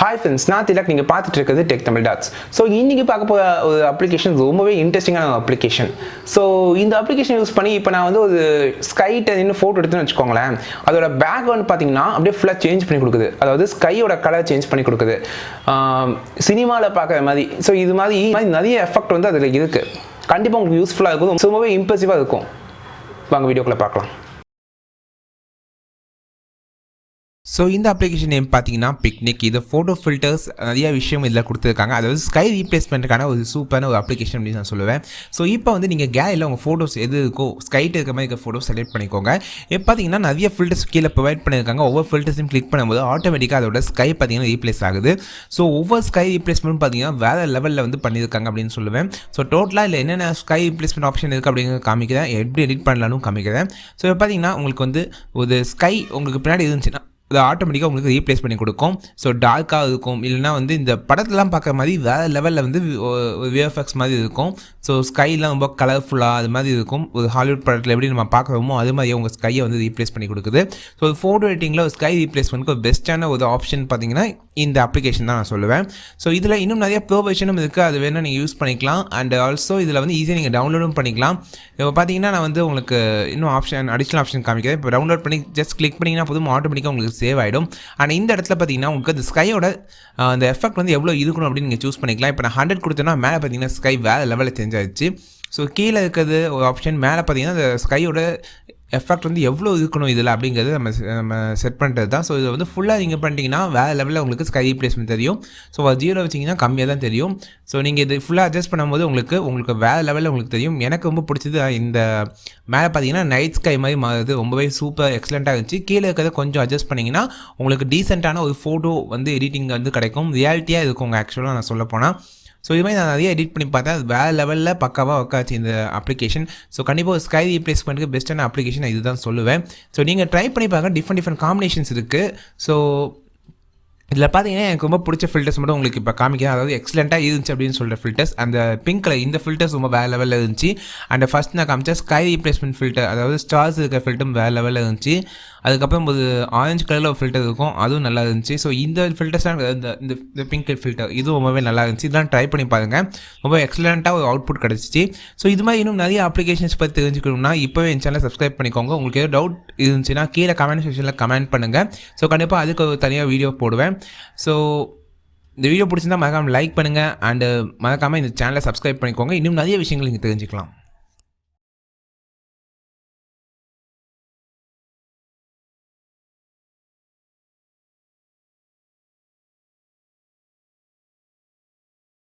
Hi friends, நான் திலக். நீங்கள் பார்த்துட்டு இருக்கிறது டெக் தமிழ் டாட்ஸ். ஸோ இன்றைக்கி பார்க்க போகிற ஒரு அப்ளிகேஷன் ரொம்பவே இன்ட்ரெஸ்டிங்கான அப்ளிகேஷன். ஸோ இந்த அப்ளிகேஷன் யூஸ் பண்ணி இப்போ நான் வந்து ஒரு ஸ்கைட்டை நின்று ஃபோட்டோ எடுத்துன்னு வச்சுக்கோங்களேன். அதோட பேக்ரவுண்ட் பார்த்தீங்கன்னா அப்படியே ஃபுல்லாக சேஞ்ச் பண்ணி கொடுக்குது. அதாவது ஸ்கையோட கலர் சேஞ்ச் பண்ணி கொடுக்குது, சினிமாவில் பார்க்குற மாதிரி. ஸோ இது மாதிரி நிறைய எஃபெக்ட் வந்து அதில் இருக்குது. கண்டிப்பாக உங்களுக்கு யூஸ்ஃபுல்லாக இருக்கும், ரொம்பவே இம்ப்ரெசிவாக இருக்கும். வாங்க வீடியோக்குள்ளே பார்க்கலாம். ஸோ இந்த அப்ளிகேஷன் நேம் பார்த்தீங்கன்னா பிக்னிக். இது ஃபோட்டோ ஃபில்டர்ஸ் நிறைய விஷயம் இதில் கொடுத்துருக்காங்க. அதாவது ஸ்கை ரீப்ளேஸ்மெண்ட்டுக்கான ஒரு சூப்பரான ஒரு அப்ளிகேஷன் அப்படின்னு நான் சொல்லுவேன். ஸோ இப்போ வந்து நீங்கள் கேலரியில் உங்கள் ஃபோட்டோஸ் எது இருக்கோ ஸ்கைட் இருக்க மாதிரி இருக்க ஃபோட்டோஸ் செலக்ட் பண்ணிக்கோங்க. இப்போ பார்த்தீங்கன்னா நிறைய ஃபில்டர்ஸ் கீழே ப்ரொவைட் பண்ணியிருக்காங்க. ஒவ்வொரு ஃபில்டர்ஸையும் கிளிக் பண்ணும்போது ஆட்டோமேட்டிக்காக அதோட ஸ்கை பார்த்தீங்கன்னா ரீப்ளேஸ் ஆகுது. ஸோ ஒவ்வொரு ஸ்கை ரீப்ளேஸ்மெண்ட் பார்த்தீங்கன்னா வேறு லெவலில் வந்து பண்ணியிருக்காங்க அப்படின்னு சொல்லுவேன். ஸோ டோட்டலாக இல்லை என்னென்ன ஸ்கை ரீப்ளேஸ்மெண்ட் ஆப்ஷன் இருக்குது அப்படிங்கிறது காமிக்கிறேன், எப்படி எடிட் பண்ணலான்னு காமிக்கிறேன். ஸோ இப்போ பார்த்தீங்கன்னா உங்களுக்கு வந்து ஒரு ஸ்கை உங்களுக்கு பின்னாடி இருந்துச்சுன்னா அது ஆட்டோமேட்டிக்காக உங்களுக்கு ரீப்ளேஸ் பண்ணி கொடுக்கும். ஸோ டார்க்காக இருக்கும், இல்லைனா வந்து இந்த படத்துலாம் பார்க்குற மாதிரி வேறு லெவலில் வந்து விஎஃப்எக்ஸ் மாதிரி இருக்கும். ஸோ ஸ்கைலாம் ரொம்ப கலர்ஃபுல்லாக அது மாதிரி இருக்கும். ஒரு ஹாலிவுட் படத்தில் எப்படி நம்ம பார்க்குறோமோ அது மாதிரி உங்கள் ஸ்கையை வந்து ரீப்ளேஸ் பண்ணி கொடுக்குது. ஸோ ஃபோட்டோ எடிட்டிங்கில் ஒரு ஸ்கை ரீப்ளேஸ்மெண்ட்க்கு ஒரு பெஸ்ட்டான ஒரு ஆப்ஷன் பார்த்தீங்கன்னா இந்த அப்ளிகேஷன் தான் நான் சொல்லுவேன். ஸோ இதில் இன்னும் நிறைய ப்ரோவேஷனும் இருக்குது, அது வேணால் நீங்கள் யூஸ் பண்ணிக்கலாம். அண்ட் ஆல்சோ இதில் வந்து ஈஸியாக நீங்கள் டவுன்லோடும் பண்ணிக்கலாம். இப்போ பார்த்தீங்கன்னா நான் வந்து உங்களுக்கு இன்னும் அடிஷ்னல் ஆப்ஷன் காமிக்கிறேன். இப்போ டவுன்லோட் பண்ணி ஜஸ்ட் கிளிக் பண்ணிங்கன்னா போதும், ஆட்டோமேட்டிக்காக உங்களுக்கு சேவ் ஆகிடும். ஆனால் இந்த இடத்துல பார்த்தீங்கன்னா உங்களுக்கு அந்த ஸ்கையோட அந்த எஃபெக்ட் வந்து எவ்வளோ இருக்கணும் அப்படின்னு நீங்கள் சூஸ் பண்ணிக்கலாம். இப்போ நான் 100 கொடுத்தேன்னா மேலே பார்த்தீங்கன்னா ஸ்கை வேறு லெவலில் சேஞ்ச் ஆகிடுச்சு. ஸோ கீழே இருக்கிறது ஒரு ஆப்ஷன், மேலே பார்த்தீங்கன்னா அந்த ஸ்கையோட எஃபெக்ட் வந்து எவ்வளோ இருக்கணும் இதில் அப்படிங்கிறது நம்ம செட் பண்ணுறது தான். ஸோ இதை வந்து ஃபுல்லாக நீங்கள் பண்ணிட்டீங்கன்னா வேறு லெவலில் உங்களுக்கு ஸ்கை ரீப்ளேஸ்மெண்ட் தெரியும். ஸோ 0 வச்சிங்கன்னா கம்மியாக தான் தெரியும். ஸோ நீங்கள் இது ஃபுல்லாக அட்ஜஸ்ட் பண்ணும்போது உங்களுக்கு வேறு லெவலில் உங்களுக்கு தெரியும். எனக்கு ரொம்ப பிடிச்சது இந்த மேலே பார்த்தீங்கன்னா நைட் ஸ்கை மாதிரி மாறுது, ரொம்பவே சூப்பர் எக்ஸலண்ட்டாக இருந்துச்சு. கீழே இருக்கிறத கொஞ்சம் அட்ஜஸ்ட் பண்ணிங்கன்னா உங்களுக்கு டீசெண்டான ஒரு ஃபோட்டோ வந்து எடிட்டிங் வந்து கிடைக்கும், ரியாலிட்டியாக இருக்கும் உங்கள் ஆக்சுவலாக நான் சொல்ல போனால். ஸோ இது மாதிரி நான் நிறைய எடிட் பண்ணி பார்த்தேன், அது வேறு லெவலில் பக்காவாக உட்காச்சு இந்த அப்ளிகேஷன். ஸோ கண்டிப்பாக ஒரு ஸ்கை ரீப்ளேஸ்மெண்ட்டுக்கு பெஸ்ட்டான அப்ளிகேஷன் நான் இதுதான் சொல்லுவேன். ஸோ நீங்கள் ட்ரை பண்ணி பாருங்கள், டிஃப்ரெண்ட் காம்பினேஷன்ஸ் இருக்குது. ஸோ இதில் பார்த்தீங்கன்னா எனக்கு ரொம்ப பிடிச்ச ஃபில்டர்ஸ் மட்டும் உங்களுக்கு இப்போ காமிக்கிறேன். அதாவது எக்ஸலண்ட்டாக இருந்துச்சு அப்படின்னு சொல்கிற ஃபில்டர்ஸ். அந்த பிங்க் கலர் இந்த ஃபில்டர்ஸ் ரொம்ப வேறு லெவலில் இருந்துச்சு. அண்ட் ஃபஸ்ட் நான் காமிச்சா ஸ்கை ரீப்ளேஸ்மெண்ட் ஃபில்டர், அதாவது ஸ்டார்ஸ் இருக்கிற ஃபில்டரும் வேறு லெவலில் இருந்துச்சு. அதுக்கப்புறம் ஒரு ஆரஞ்சு கலரில் ஒரு ஃபில்டர் இருக்கும், அதுவும் நல்லா இருந்துச்சு. ஸோ இந்த ஃபில்டர்ஸ்லாம் இந்த பிங்க் ஃபில்டர் இதுவும் ரொம்பவே நல்லா இருந்துச்சு. இதெல்லாம் ட்ரை பண்ணி பாருங்கள், ரொம்ப எக்ஸலண்ட்டாக ஒரு அவுட்புட் கிடச்சிச்சு. ஸோ இது மாதிரி இன்னும் நிறைய அப்ளிகேஷன்ஸ் பற்றி தெரிஞ்சுக்கணும்னா இப்போவே என் சேனலை சப்ஸ்கிரைப் பண்ணிக்கோங்க. உங்களுக்கு ஏதோ டவுட் இருந்துச்சுன்னா கீழே கமெண்ட் செக்ஷனில் கமெண்ட் பண்ணுங்கள். ஸோ கண்டிப்பாக அதுக்கு ஒரு தனியாக வீடியோ போடுவேன். ஸோ இந்த வீடியோ பிடிச்சிருந்தா மறக்காமல் லைக் பண்ணுங்கள், அண்டு மறக்காமல் இந்த சேனலை சப்ஸ்கிரைப் பண்ணிக்கோங்க. இன்னும் நிறைய விஷயங்கள் நீங்கள் தெரிஞ்சுக்கலாம்.